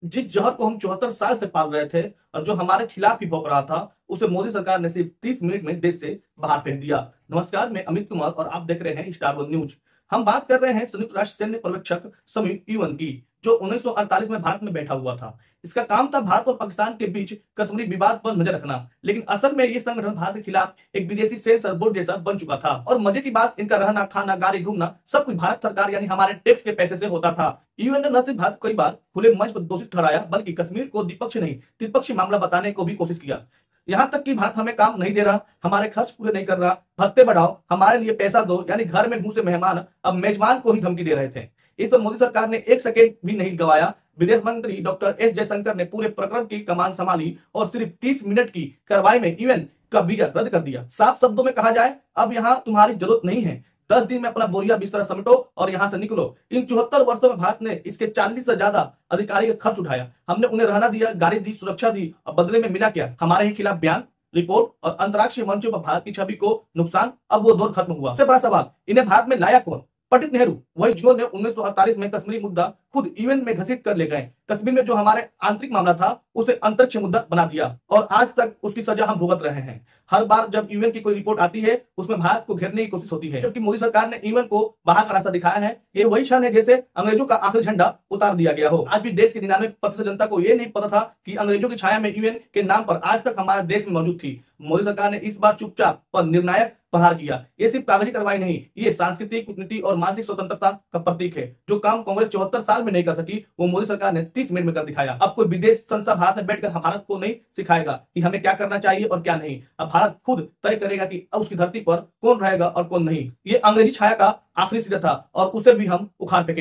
जिस जहर को हम 74 साल से पाल रहे थे और जो हमारे खिलाफ ही भौंक रहा था, उसे मोदी सरकार ने सिर्फ 30 मिनट में देश से बाहर फेंक दिया। नमस्कार, मैं अमित कुमार और आप देख रहे हैं स्टार वन न्यूज। हम बात कर रहे हैं संयुक्त राष्ट्र सैन्य पर्यवेक्षक समूह यूएन की, जो 1948 में भारत में बैठा हुआ था। इसका काम था भारत और पाकिस्तान के बीच कश्मीरी विवाद पर नजर रखना, लेकिन असल में ये संगठन भारत के खिलाफ एक विदेशी सेंसर बोर्ड जैसा बन चुका था। और मजे की बात, इनका रहना खाना गाड़ी घूमना सब कुछ भारत सरकार यानी हमारे टैक्स के पैसे से होता था। यूएन ने न सिर्फ भारत को कई बार खुले मंच पर दोषी ठहराया, बल्कि कश्मीर को द्विपक्षीय नहीं त्रिपक्षीय मामला बताने को भी कोशिश किया। यहाँ तक कि भारत हमें काम नहीं दे रहा, हमारे खर्च पूरे नहीं कर रहा, भत्ते बढ़ाओ, हमारे लिए पैसा दो, यानी घर में घुसे मेहमान अब मेजबान को ही धमकी दे रहे थे। इस पर मोदी सरकार ने एक सेकेंड भी नहीं गवाया। विदेश मंत्री डॉक्टर एस जयशंकर ने पूरे प्रकरण की कमान संभाली और सिर्फ 30 मिनट की कार्रवाई में यूएन का वीजा रद्द कर दिया। साफ शब्दों में कहा जाए, अब यहाँ तुम्हारी जरूरत नहीं है। 10 दिन में अपना बोरिया बिस्तर समेटो और यहाँ से निकलो। इन 74 वर्षों में भारत ने इसके 40 से ज्यादा अधिकारी का खर्च उठाया। हमने उन्हें रहना दिया, गाड़ी दी, सुरक्षा दी, और बदले में मिला क्या? हमारे ही खिलाफ बयान, रिपोर्ट और अंतर्राष्ट्रीय मंचों पर भारत की छवि को नुकसान। अब वो दौर खत्म हुआ। सबसे बड़ा सवाल, इन्हें भारत में लाया कौन? पंडित नेहरू, वही जिन्होंने 1948 में कश्मीरी मुद्दा खुद यूएन में घसीट कर ले गए। कश्मीर में जो हमारे आंतरिक मामला था, उसे अंतरिक्ष मुद्दा बना दिया और आज तक उसकी सजा हम भुगत रहे हैं। हर बार जब यूएन की कोई रिपोर्ट आती है, उसमें भारत को घेरने की कोशिश होती है, जबकि मोदी सरकार ने यूएन को बाहर का रास्ता दिखाया है। ये वही क्षण है जैसे अंग्रेजों का आखिरी झंडा उतार दिया गया हो। आज भी देश की 99% जनता को यह नहीं पता था कि अंग्रेजों की छाया में यूएन के नाम पर आज तक हमारे देश में मौजूद थी। मोदी सरकार ने इस बार चुपचाप पर निर्णायक प्रहार किया। ये सिर्फ कागजी कार्रवाई नहीं, ये सांस्कृतिक, कूटनीति और मानसिक स्वतंत्रता का प्रतीक है। जो काम कांग्रेस 74 साल में नहीं कर सकी, वो मोदी सरकार ने 30 मिनट में कर दिखाया। अब कोई विदेश संस्था भारत में बैठकर भारत को नहीं सिखाएगा कि हमें क्या करना चाहिए और क्या नहीं। अब भारत खुद तय करेगा कि अब उसकी धरती पर कौन रहेगा और कौन नहीं। ये अंग्रेजी छाया का आखिरी सिरा था और उसे भी हम उखाड़ फेंके।